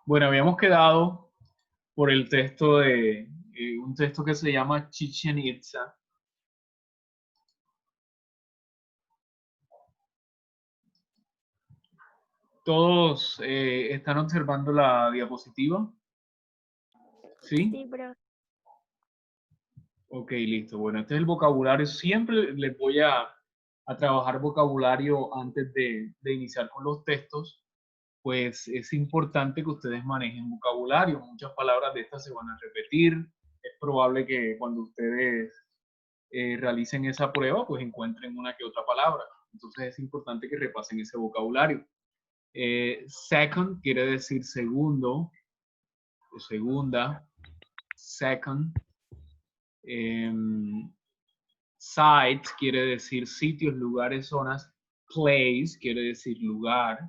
Bueno, habíamos quedado por el texto de un texto que se llama Chichen Itza. Todos están observando la diapositiva, ¿sí? Sí, pero Ok, listo. Bueno, este es el vocabulario. Siempre les voy a trabajar vocabulario antes de iniciar con los textos, pues es importante que ustedes manejen vocabulario. Muchas palabras de estas se van a repetir. Es probable que cuando ustedes realicen esa prueba, pues encuentren una que otra palabra. Entonces es importante que repasen ese vocabulario. Second quiere decir segundo o segunda. Second. Sites quiere decir sitios, lugares, zonas. Place quiere decir lugar.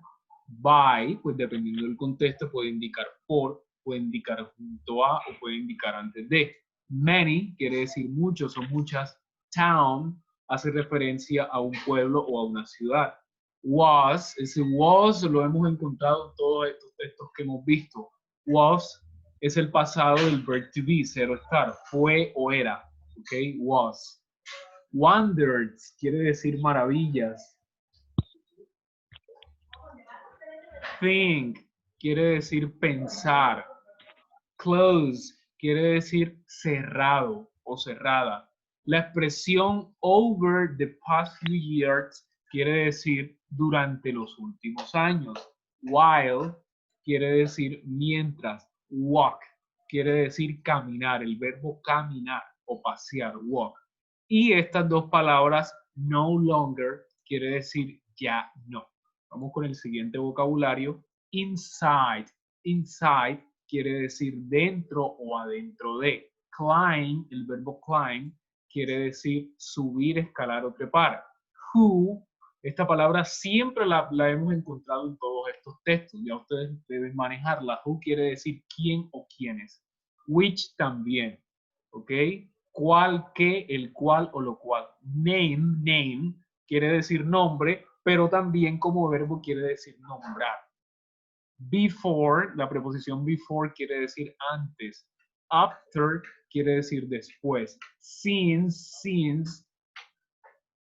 By, pues dependiendo del contexto, puede indicar por, puede indicar junto a o puede indicar antes de. Many quiere decir muchos o muchas. Town hace referencia a un pueblo o a una ciudad. Was, ese was lo hemos encontrado en todos estos textos que hemos visto. Was es el pasado del verb to be, ser o estar, fue o era. ¿Ok? Was. Wonders quiere decir maravillas. Think quiere decir pensar. Close quiere decir cerrado o cerrada. La expresión over the past few years quiere decir durante los últimos años. While quiere decir mientras. Walk quiere decir caminar, el verbo caminar o pasear, walk. Y estas dos palabras, no longer, quiere decir ya no. Vamos con el siguiente vocabulario. Inside. Inside quiere decir dentro o adentro de. Climb, el verbo climb, quiere decir subir, escalar o trepar. Who, esta palabra siempre la hemos encontrado en todos estos textos. Ya ustedes deben manejarla. Who quiere decir quién o quiénes. Which también. ¿Ok? Cuál, qué, el cual o lo cual. Name quiere decir nombre, pero también como verbo quiere decir nombrar. Before, la preposición before quiere decir antes. After quiere decir después. Since,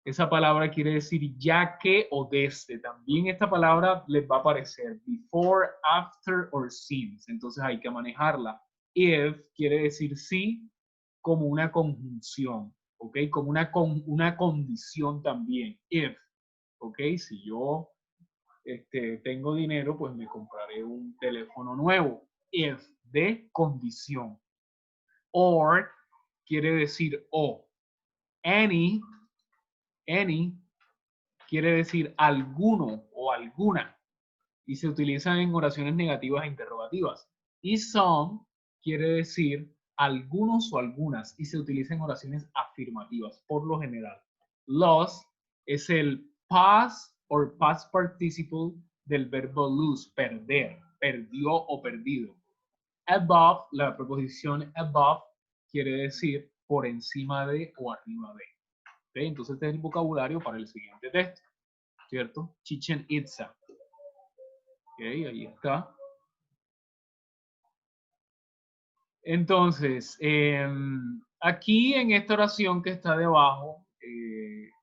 esa palabra quiere decir ya que o desde. También esta palabra les va a aparecer before, after or since. Entonces hay que manejarla. If quiere decir sí como una conjunción, ¿ok? Como una condición también. If, ¿ok? Si yo tengo dinero, pues me compraré un teléfono nuevo. If, de condición. Or quiere decir o. Any quiere decir alguno o alguna y se utiliza en oraciones negativas e interrogativas. Y some quiere decir algunos o algunas y se utiliza en oraciones afirmativas por lo general. Lost es el past or past participle del verbo lose, perder, perdió o perdido. Above, la preposición above quiere decir por encima de o arriba de. ¿Okay? Entonces este es el vocabulario para el siguiente texto, ¿cierto? Chichen Itza. Ok, ahí está. Entonces, aquí en esta oración que está debajo,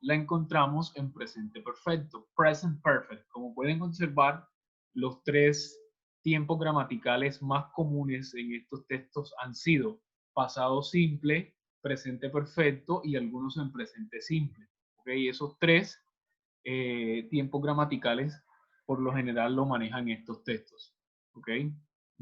la encontramos en presente perfecto, present perfect. Como pueden observar, los tres tiempos gramaticales más comunes en estos textos han sido pasado simple, presente perfecto y algunos en presente simple. ¿Okay? Esos tres tiempos gramaticales por lo general lo manejan estos textos. ¿Ok?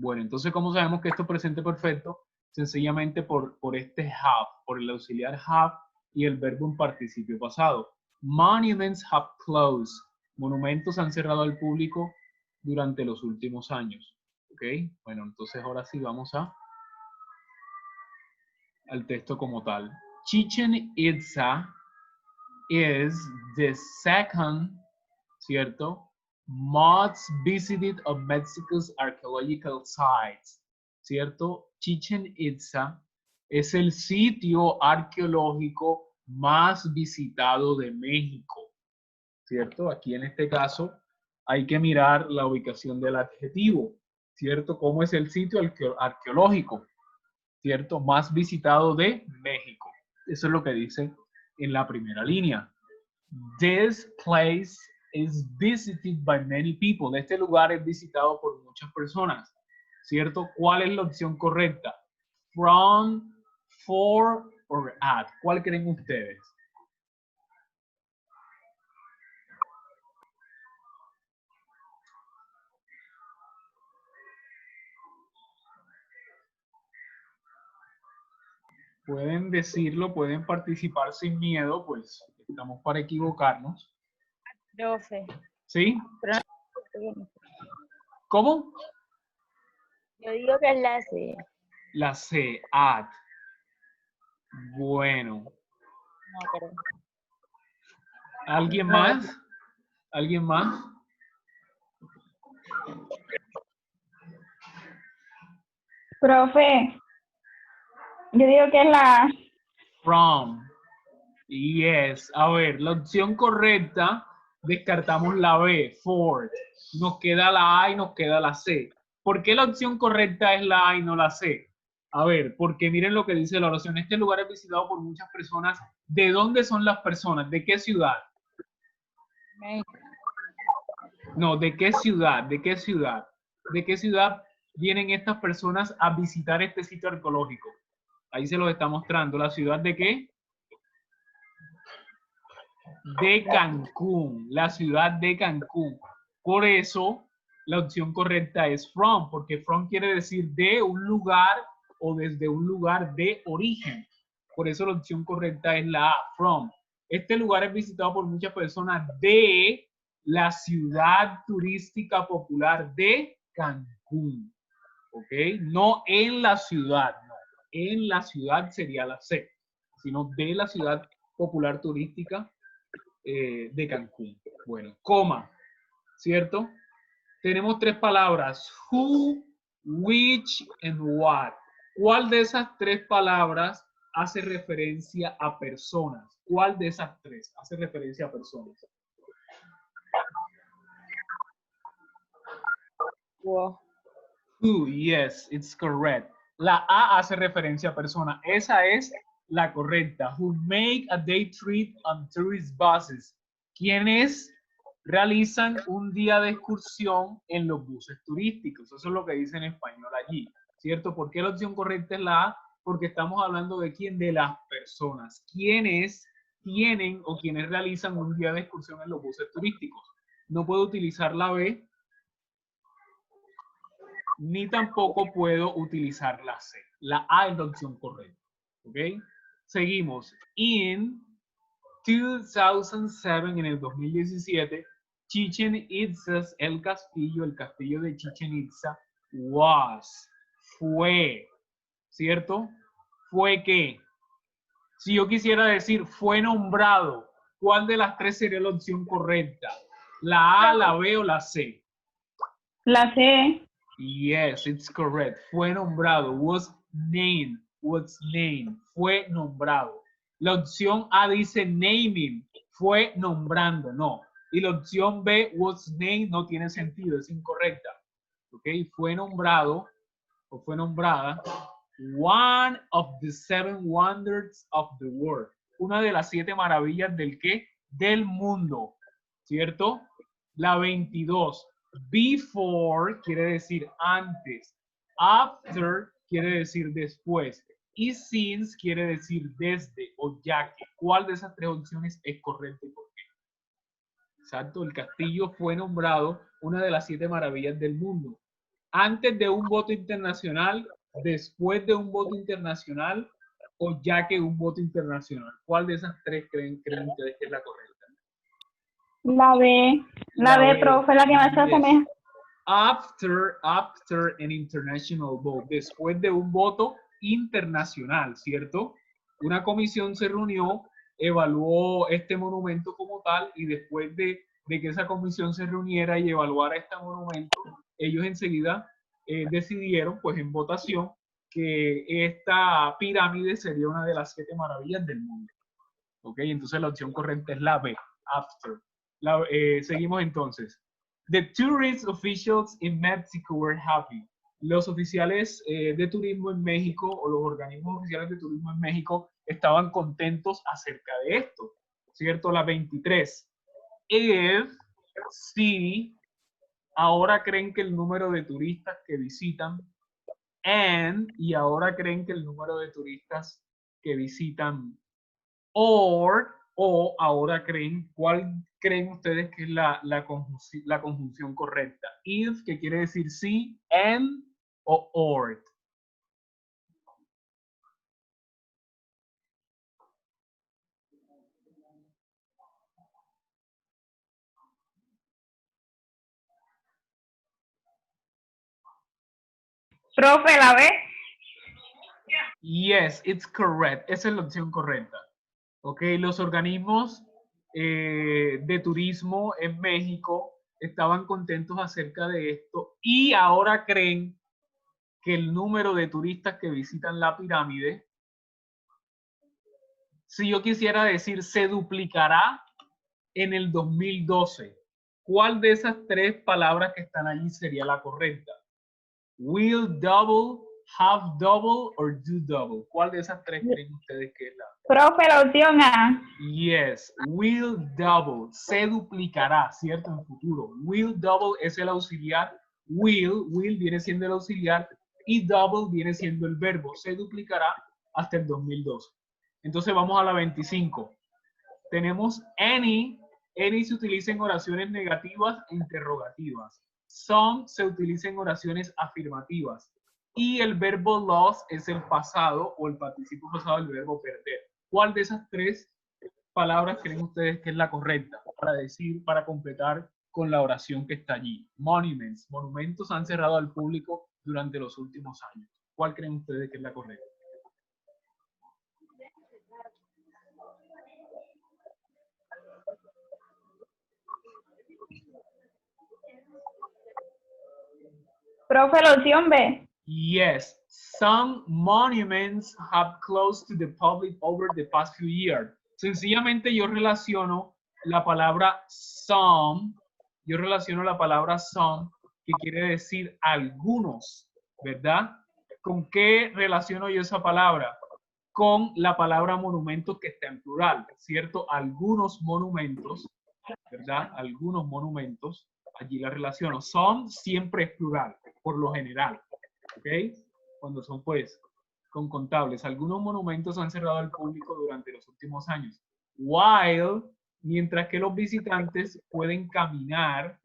Bueno, entonces, ¿cómo sabemos que esto es presente perfecto? Sencillamente por este have, por el auxiliar have y el verbo en participio pasado. Monuments have closed. Monumentos han cerrado al público durante los últimos años. ¿Ok? Bueno, entonces ahora sí vamos al texto como tal. Chichen Itza is the second, ¿cierto? Most visited of Mexico's archaeological sites, ¿cierto? Chichen Itza es el sitio arqueológico más visitado de México, ¿cierto? Aquí en este caso hay que mirar la ubicación del adjetivo. ¿cierto? ¿Cómo es el sitio arqueológico, ¿cierto? Más visitado de México. Eso es lo que dice en la primera línea. This place is visited by many people. Este lugar es visitado por muchas personas, ¿cierto? ¿Cuál es la opción correcta? From, for, or at. ¿Cuál creen ustedes? Pueden decirlo, pueden participar sin miedo, pues estamos para equivocarnos. Profe. ¿Sí? Pero ¿Cómo? yo digo que es la C. La C, at. Bueno. No, pero... ¿Alguien No, más? ¿Alguien más? Profe, yo digo que es la From. Yes. A ver, la opción correcta, descartamos la B, for. Nos queda la A y nos queda la C. ¿Por qué la opción correcta es la A y no la C? A ver, porque miren lo que dice la oración. Este lugar es visitado por muchas personas. ¿De dónde son las personas? ¿De qué ciudad? No, ¿de qué ciudad? ¿De qué ciudad? ¿De qué ciudad vienen estas personas a visitar este sitio arqueológico? Ahí se los está mostrando. ¿La ciudad de qué? De Cancún. La ciudad de Cancún. Por eso, la opción correcta es from, porque from quiere decir de un lugar o desde un lugar de origen. Por eso la opción correcta es la A, from. Este lugar es visitado por muchas personas de la ciudad turística popular de Cancún. ¿Ok? No en la ciudad, no. En la ciudad sería la C, sino de la ciudad popular turística de Cancún. Bueno, coma, ¿cierto? Tenemos tres palabras, who, which, and what. ¿Cuál de esas tres palabras hace referencia a personas? ¿Cuál de esas tres hace referencia a personas? Wow. Who, yes, it's correct. La A hace referencia a persona. Esa es la correcta. Who make a day trip on tourist buses. Quienes realizan un día de excursión en los buses turísticos. Eso es lo que dice en español allí, ¿cierto? ¿Por qué la opción correcta es la A? Porque estamos hablando de quién, de las personas. Quienes tienen o quienes realizan un día de excursión en los buses turísticos. No puedo utilizar la B ni tampoco puedo utilizar la C. La A es la opción correcta. ¿Ok? Seguimos. In 2007, en el 2017, Chichen Itza, el castillo de Chichen Itza, fue, ¿cierto? ¿Fue qué? Si yo quisiera decir fue nombrado, ¿cuál de las tres sería la opción correcta? ¿La A, la B o la C? la C. Yes, it's correct. Fue nombrado. Was named. Fue nombrado. La opción A dice naming. Fue nombrando. No. Y la opción B, was named, no tiene sentido. Es incorrecta. ¿Ok? Fue nombrado o fue nombrada. One of the seven wonders of the world. Una de las 7 maravillas del qué? Del mundo. ¿Cierto? La 22. Before quiere decir antes. After quiere decir después. Y since quiere decir desde o ya que. ¿Cuál de esas tres opciones es correcta y por qué? Exacto, el castillo fue nombrado una de las 7 maravillas del mundo. Antes de un voto internacional, después de un voto internacional o ya que un voto internacional. ¿Cuál de esas tres creen ustedes que es la correcta? La B. La B, profe, la que más se asemeja. After an international vote, después de un voto internacional, ¿cierto? Una comisión se reunió, evaluó este monumento como tal y después de que esa comisión se reuniera y evaluara este monumento, ellos enseguida decidieron, pues en votación, que esta pirámide sería una de las 7 maravillas del mundo. ¿Ok? Entonces la opción correcta es la B, after. Seguimos entonces. The tourist officials in Mexico were happy. Los oficiales de turismo en México o los organismos oficiales de turismo en México estaban contentos acerca de esto, ¿cierto? La 23. If, si, ahora creen que el número de turistas que visitan, and, y ahora creen que el número de turistas que visitan, or, o ahora creen, ¿cuál creen ustedes que es la conjunción correcta? If, que quiere decir sí, and o or. Profe, ¿la ve? Yes, it's correct. Esa es la opción correcta. Ok, los organismos de turismo en México estaban contentos acerca de esto y ahora creen que el número de turistas que visitan la pirámide, si yo quisiera decir, se duplicará en el 2012. ¿Cuál de esas tres palabras que están allí sería la correcta? Will double, have double, or do double. ¿Cuál de esas tres creen ustedes que es la? Profe, la opción A. Yes, will double, se duplicará, ¿cierto? En futuro. Will double es el auxiliar. Will viene siendo el auxiliar y double viene siendo el verbo. Se duplicará hasta el 2012. Entonces vamos a la 25. Tenemos any. Any se utiliza en oraciones negativas e interrogativas. Some se utiliza en oraciones afirmativas. Y el verbo lost es el pasado o el participio pasado del verbo perder. ¿Cuál de esas tres palabras creen ustedes que es la correcta para decir, para completar con la oración que está allí? Monuments. Monumentos han cerrado al público durante los últimos años. ¿Cuál creen ustedes que es la correcta? Profe, la opción B. Yes, some monuments have closed to the public over the past few years. Sencillamente yo relaciono la palabra some, que quiere decir algunos, ¿verdad? ¿Con qué relaciono yo esa palabra? Con la palabra monumentos que está en plural, ¿cierto? Algunos monumentos, ¿verdad? Algunos monumentos, allí la relaciono. Some siempre es plural, por lo general. ¿Ok? Cuando son, pues, con contables. Algunos monumentos han cerrado al público durante los últimos años. While, mientras que los visitantes pueden caminar,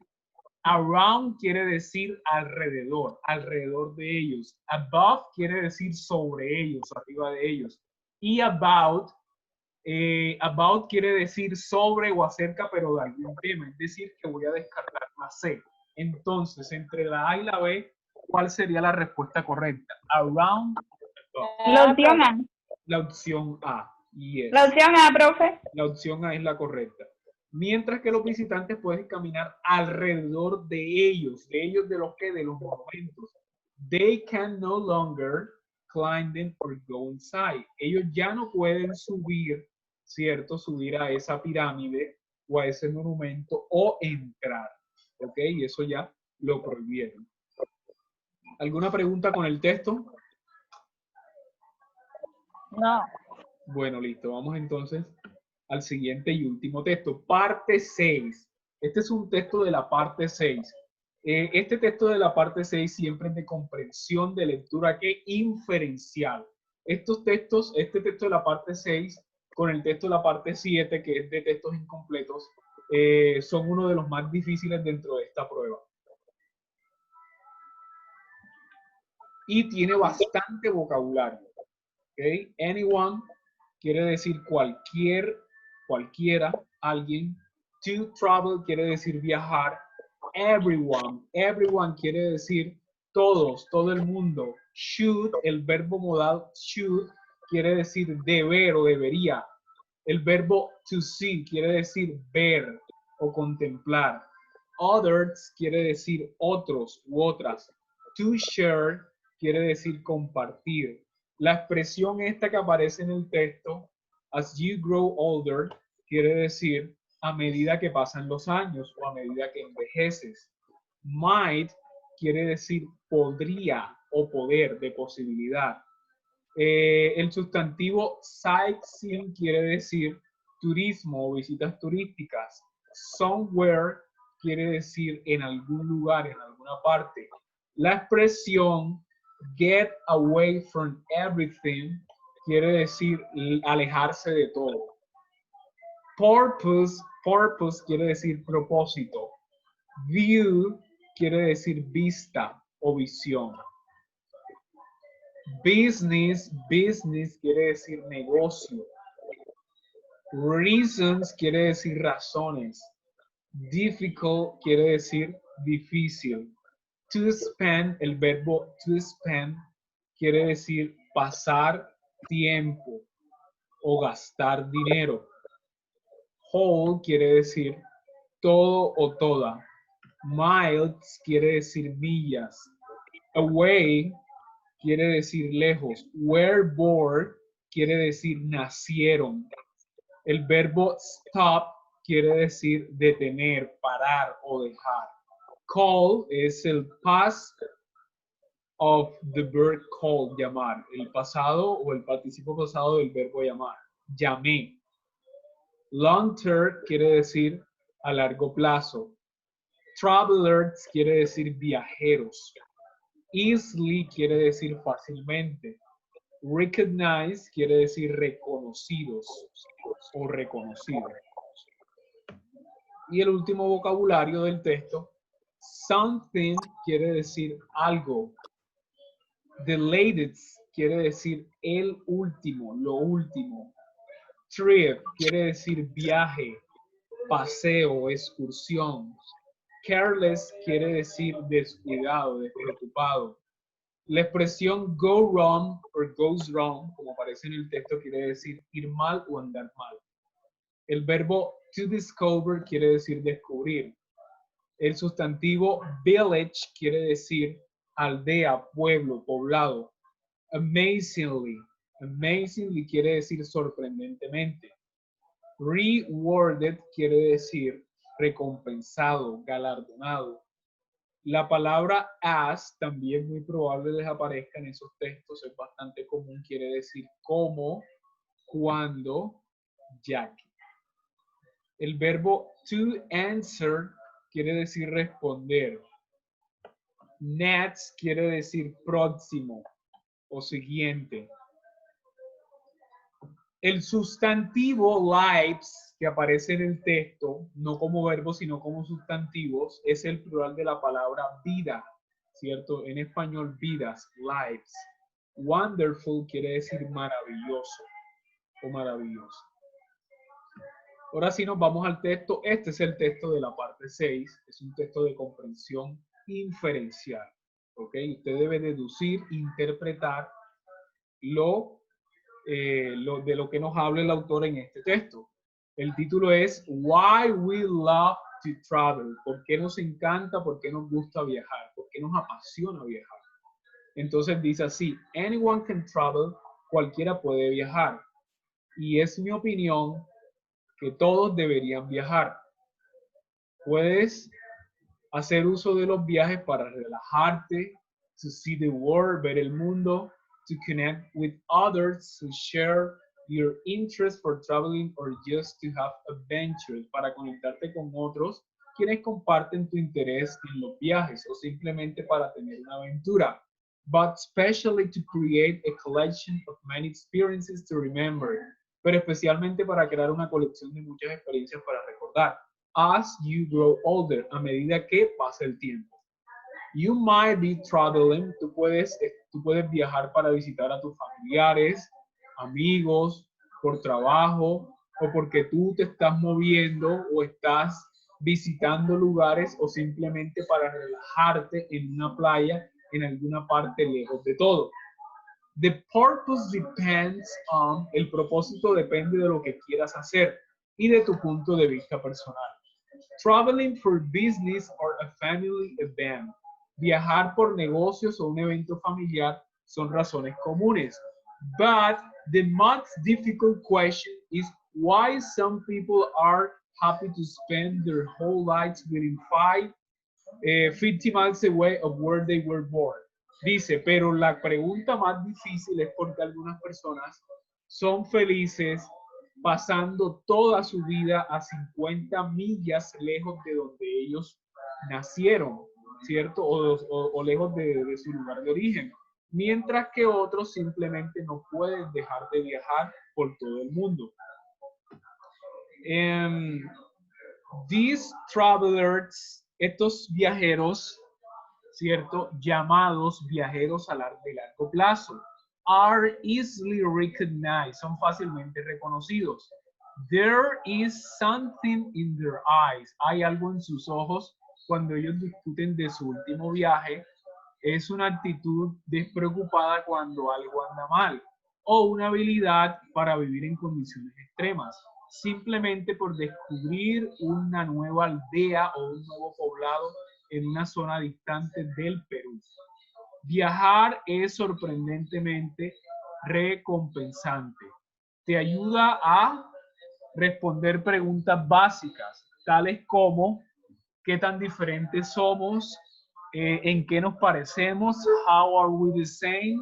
around quiere decir alrededor, alrededor de ellos. Above quiere decir sobre ellos, arriba de ellos. Y about quiere decir sobre o acerca, pero de algún tema. Es decir, que voy a descartar la C. Entonces, entre la A y la B, ¿cuál sería la respuesta correcta? Around. La opción A. La opción A. Yes. La opción A, profe. La opción A es la correcta. Mientras que los visitantes pueden caminar alrededor de ellos de los que, de los monumentos. They can no longer climb them or go inside. Ellos ya no pueden subir, ¿cierto? Subir a esa pirámide o a ese monumento o entrar. ¿Ok? Y eso ya lo prohibieron. ¿Alguna pregunta con el texto? No. Bueno, listo. Vamos entonces al siguiente y último texto. Parte 6. Este es un texto de la parte 6. Este texto de la parte 6 siempre es de comprensión, de lectura, que inferencial. Este texto de la parte 6 con el texto de la parte 7, que es de textos incompletos, son uno de los más difíciles dentro de esta prueba. Y tiene bastante vocabulario. ¿Okay? Anyone quiere decir cualquiera, alguien. To travel quiere decir viajar. Everyone quiere decir todos, todo el mundo. Should, el verbo modal should, quiere decir deber o debería. El verbo to see quiere decir ver o contemplar. Others quiere decir otros u otras. To share quiere decir compartir. La expresión esta que aparece en el texto, as you grow older, quiere decir a medida que pasan los años o a medida que envejeces. Might quiere decir podría o poder, de posibilidad. El sustantivo sightseeing quiere decir turismo o visitas turísticas. Somewhere quiere decir en algún lugar, en alguna parte. La expresión get away from everything quiere decir alejarse de todo. Purpose quiere decir propósito. View quiere decir vista o visión. Business quiere decir negocio. Reasons quiere decir razones. Difficult quiere decir difícil. To spend, el verbo to spend quiere decir pasar tiempo o gastar dinero. Whole quiere decir todo o toda. Miles quiere decir millas. Away quiere decir lejos. Were born quiere decir nacieron. El verbo stop quiere decir detener, parar o dejar. Call es el past of the verb call, llamar. El pasado o el participo pasado del verbo llamar. Llamé. Long term quiere decir a largo plazo. Travelers quiere decir viajeros. Easily quiere decir fácilmente. Recognize quiere decir reconocidos o reconocido. Y el último vocabulario del texto, something quiere decir algo. The latest quiere decir el último, lo último. Trip quiere decir viaje, paseo, excursión. Careless quiere decir descuidado, despreocupado. La expresión go wrong o goes wrong, como aparece en el texto, quiere decir ir mal o andar mal. El verbo to discover quiere decir descubrir. El sustantivo village quiere decir aldea, pueblo, poblado. Amazingly quiere decir sorprendentemente. Rewarded quiere decir recompensado, galardonado. La palabra as también muy probable les aparezca en esos textos, es bastante común, quiere decir como, cuando, ya que. El verbo to answer quiere decir responder. Next quiere decir próximo o siguiente. El sustantivo lives que aparece en el texto, no como verbo, sino como sustantivos, es el plural de la palabra vida, ¿cierto? En español, vidas, lives. Wonderful quiere decir maravilloso o maravilloso. Ahora sí nos vamos al texto. Este es el texto de la parte 6. Es un texto de comprensión inferencial. ¿Ok? Usted debe deducir, interpretar de lo que nos habla el autor en este texto. El título es Why We Love to Travel. ¿Por qué nos encanta? ¿Por qué nos gusta viajar? ¿Por qué nos apasiona viajar? Entonces dice así, anyone can travel, cualquiera puede viajar. Y es mi opinión que todos deberían viajar. Puedes hacer uso de los viajes para relajarte, to see the world, ver el mundo, to connect with others, to share your interest for traveling or just to have adventures, para conectarte con otros quienes comparten tu interés en los viajes o simplemente para tener una aventura, but especially to create a collection of many experiences to remember, pero especialmente para crear una colección de muchas experiencias para recordar. As you grow older, a medida que pasa el tiempo. You might be traveling, tú puedes viajar para visitar a tus familiares, amigos, por trabajo, o porque tú te estás moviendo o estás visitando lugares o simplemente para relajarte en una playa en alguna parte lejos de todo. The purpose depends on, el propósito depende de lo que quieras hacer y de tu punto de vista personal. Traveling for business or a family event. Viajar por negocios o un evento familiar son razones comunes. But the most difficult question is why some people are happy to spend their whole lives within 5 50 miles away of where they were born. Dice, pero la pregunta más difícil es porque algunas personas son felices pasando toda su vida a 50 millas lejos de donde ellos nacieron, ¿cierto? O lejos de su lugar de origen. Mientras que otros simplemente no pueden dejar de viajar por todo el mundo. These travelers, estos viajeros, ¿cierto? Llamados viajeros de largo plazo, are easily recognized, son fácilmente reconocidos. There is something in their eyes, hay algo en sus ojos cuando ellos discuten de su último viaje. Es una actitud despreocupada cuando algo anda mal, o una habilidad para vivir en condiciones extremas, simplemente por descubrir una nueva aldea o un nuevo poblado en una zona distante del Perú. Viajar es sorprendentemente recompensante. Te ayuda a responder preguntas básicas, tales como ¿qué tan diferentes somos? ¿En qué nos parecemos? How are we the same?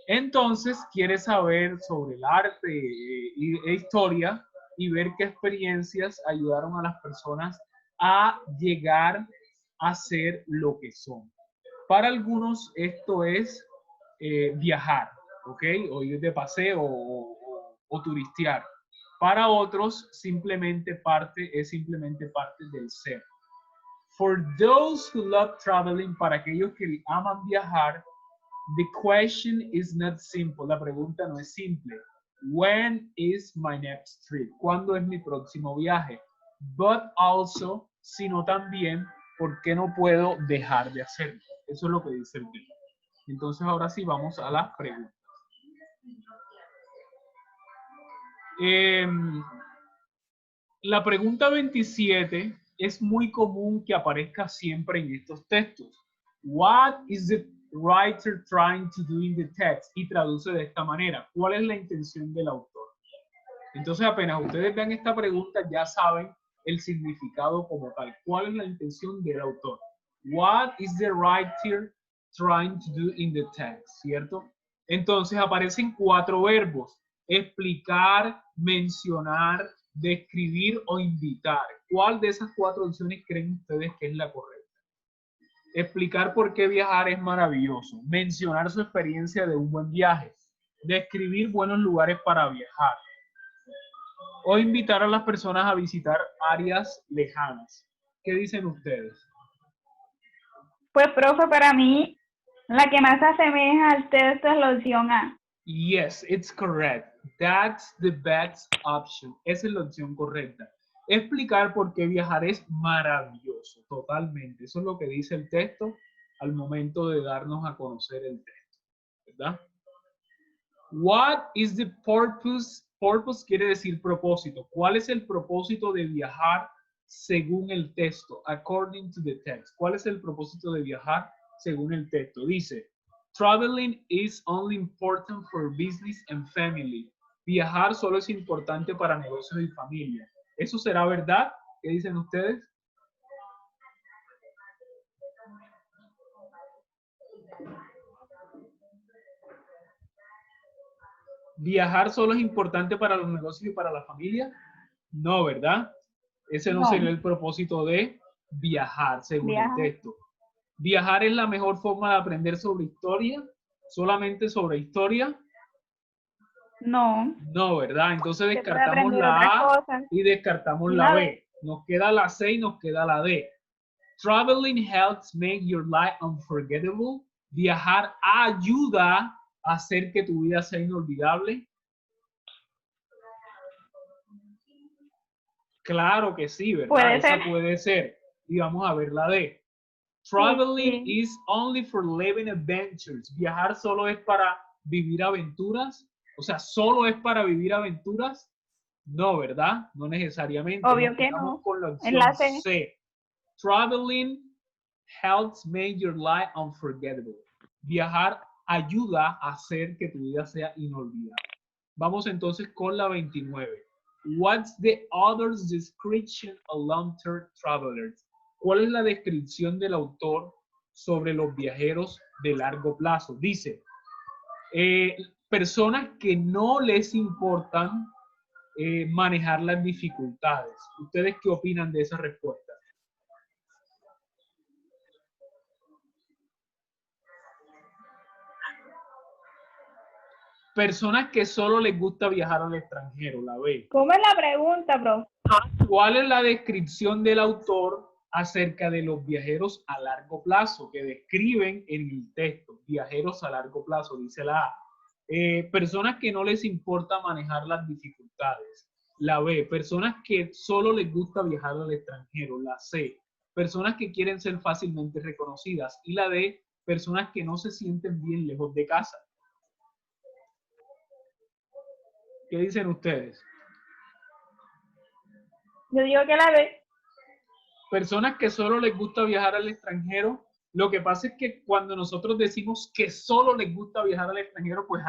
Entonces, quieres saber sobre el arte e historia y ver qué experiencias ayudaron a las personas a llegar a ser lo que son. Para algunos esto es viajar, ¿ok? O ir de paseo o turistear. Para otros es simplemente parte del ser. For those who love traveling, para aquellos que aman viajar, the question is not simple. La pregunta no es simple. When is my next trip? ¿Cuándo es mi próximo viaje? But also, sino también, ¿por qué no puedo dejar de hacerlo? Eso es lo que dice el tema. Entonces, ahora sí, vamos a las preguntas. La pregunta 27 es muy común que aparezca siempre en estos textos. What is the writer trying to do in the text? Y traduce de esta manera. ¿Cuál es la intención del autor? Entonces, apenas ustedes vean esta pregunta, ya saben el significado como tal. ¿Cuál es la intención del autor? What is the writer trying to do in the text? ¿Cierto? Entonces, aparecen 4 verbos. Explicar, mencionar, describir o invitar. ¿Cuál de esas 4 opciones creen ustedes que es la correcta? Explicar por qué viajar es maravilloso. Mencionar su experiencia de un buen viaje. Describir buenos lugares para viajar. O invitar a las personas a visitar áreas lejanas. ¿Qué dicen ustedes? Pues, profe, para mí, la que más se asemeja al texto es la opción A. Yes, it's correct. That's the best option. Esa es la opción correcta. Explicar por qué viajar es maravilloso, totalmente. Eso es lo que dice el texto al momento de darnos a conocer el texto, ¿verdad? What is the purpose? Purpose quiere decir propósito. ¿Cuál es el propósito de viajar según el texto? According to the text. ¿Cuál es el propósito de viajar según el texto? Dice, traveling is only important for business and family. Viajar solo es importante para negocios y familia. ¿Eso será verdad? ¿Qué dicen ustedes? ¿Viajar solo es importante para los negocios y para la familia? No, ¿verdad? Ese no sería el propósito de viajar, según el texto. ¿Viajar es la mejor forma de aprender sobre historia? ¿Solamente sobre historia? No. No, ¿verdad? Entonces descartamos la A y descartamos la B. Nos queda la C y nos queda la D. Traveling helps make your life unforgettable. Viajar ayuda a hacer que tu vida sea inolvidable. Claro que sí, ¿verdad? Puede Esa ser. puede ser. Y vamos a ver la D. Traveling is only for living adventures. Viajar solo es para vivir aventuras. O sea, ¿solo es para vivir aventuras? No, ¿verdad? No necesariamente. Obvio que no. Con la opción Enlace. C. Traveling helps make your life unforgettable. Viajar ayuda a hacer que tu vida sea inolvidable. Vamos entonces con la 29. What's the other's description of long-term travelers? ¿Cuál es la descripción del autor sobre los viajeros de largo plazo? Dice, personas que no les importan manejar las dificultades. ¿Ustedes qué opinan de esa respuesta? Personas que solo les gusta viajar al extranjero, la B. ¿Cómo es la pregunta, profe? ¿Cuál es la descripción del autor acerca de los viajeros a largo plazo que describen en el texto? Viajeros a largo plazo, dice la A. Personas que no les importa manejar las dificultades. La B, personas que solo les gusta viajar al extranjero. La C, personas que quieren ser fácilmente reconocidas. Y la D, personas que no se sienten bien lejos de casa. ¿Qué dicen ustedes? Yo digo que la B. Personas que solo les gusta viajar al extranjero. Lo que pasa es que cuando nosotros decimos que solo les gusta viajar al extranjero, pues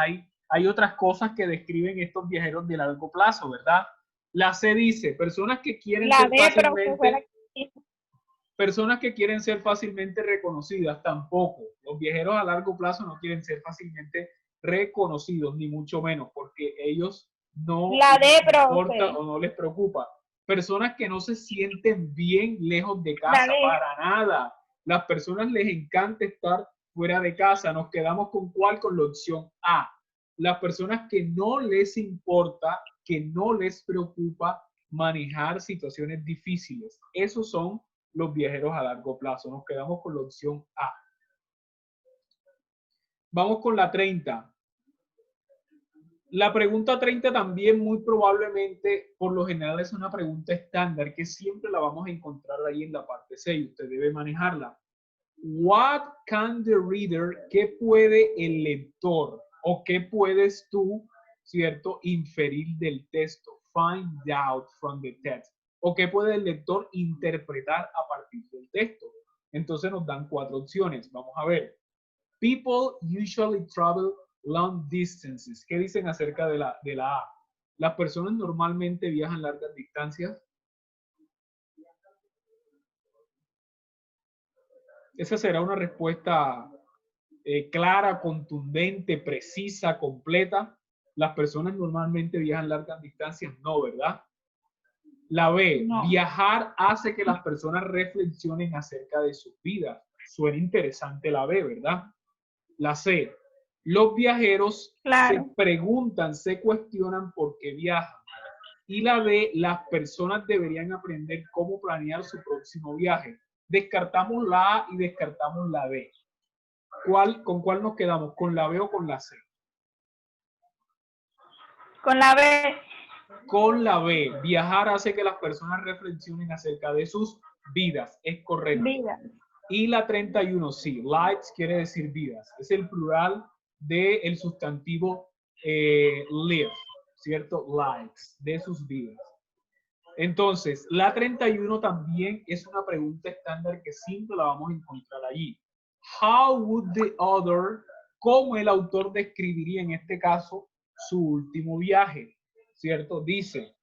hay otras cosas que describen estos viajeros de largo plazo, ¿verdad? La C dice, personas que quieren La ser B, profe, fue la fácilmente, que... personas que quieren ser fácilmente reconocidas, tampoco. Los viajeros a largo plazo no quieren ser fácilmente reconocidos, ni mucho menos, porque ellos no La D, les profe. importa o no les preocupa. Personas que no se sienten bien lejos de La casa, D. para nada. Las personas les encanta estar fuera de casa. Nos quedamos con ¿cuál? Con la opción A. Las personas que no les importa, que no les preocupa manejar situaciones difíciles. Esos son los viajeros a largo plazo. Nos quedamos con la opción A. Vamos con la 30. La pregunta 30 también muy probablemente, por lo general, es una pregunta estándar que siempre la vamos a encontrar ahí en la parte 6. Usted debe manejarla. What can the reader, qué puede el lector o qué puedes tú, cierto, inferir del texto? Find out from the text. O qué puede el lector interpretar a partir del texto. Entonces nos dan 4 opciones. Vamos a ver. People usually travel long distances. ¿Qué dicen acerca de la A? Las personas normalmente viajan largas distancias. Esa será una respuesta clara, contundente, precisa, completa. Las personas normalmente viajan largas distancias. No, ¿verdad? La B, No. viajar hace que las personas reflexionen acerca de sus vidas. Suena interesante la B, ¿verdad? La C, los viajeros Claro. se preguntan, se cuestionan por qué viajan. Y la D, las personas deberían aprender cómo planear su próximo viaje. Descartamos la A y descartamos la D. ¿Con cuál nos quedamos? ¿Con la B o con la C? Con la B. Con la B. Viajar hace que las personas reflexionen acerca de sus vidas. Es correcto. Vida. Y la 31, sí. Lives quiere decir vidas. Es el plural del sustantivo live, ¿cierto? Lives, de sus vidas. Entonces, la 31 también es una pregunta estándar que siempre la vamos a encontrar allí. How would the author, cómo el autor describiría en este caso su último viaje, ¿cierto? Dice,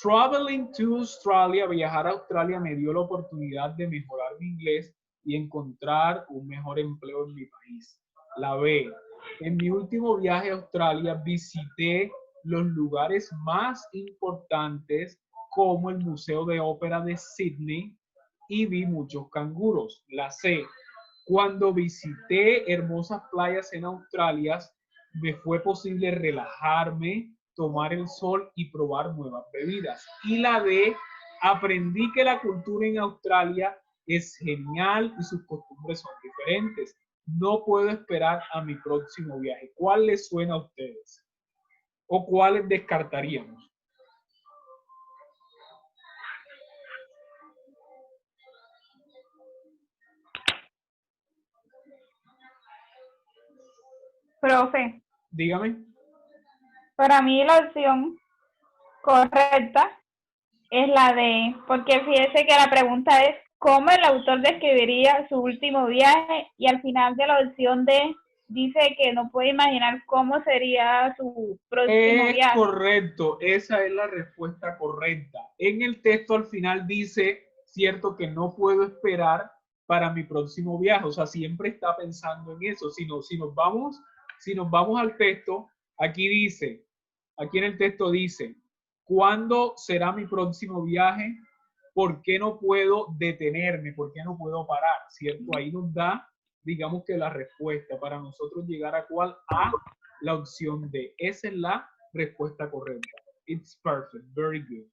traveling to Australia, viajar a Australia me dio la oportunidad de mejorar mi inglés y encontrar un mejor empleo en mi país. La B, en mi último viaje a Australia visité los lugares más importantes como el Museo de Ópera de Sydney y vi muchos canguros. La C, cuando visité hermosas playas en Australia, me fue posible relajarme, tomar el sol y probar nuevas bebidas. Y la D, aprendí que la cultura en Australia es genial y sus costumbres son diferentes. No puedo esperar a mi próximo viaje. ¿Cuál les suena a ustedes? ¿O cuáles descartaríamos? Profe, Dígame. para mí la opción correcta es la D, porque fíjese que la pregunta es cómo el autor describiría su último viaje y al final de la opción D dice que no puede imaginar cómo sería su próximo viaje. Correcto, esa es la respuesta correcta. En el texto al final dice, cierto que no puedo esperar para mi próximo viaje. O sea, siempre está pensando en eso. Si nos vamos al texto, aquí en el texto dice, ¿cuándo será mi próximo viaje? ¿Por qué no puedo detenerme? ¿Por qué no puedo parar? ¿Cierto? Ahí nos da, digamos que la respuesta para nosotros llegar a cuál, a la opción D. Esa es la respuesta correcta. It's perfect. Very good.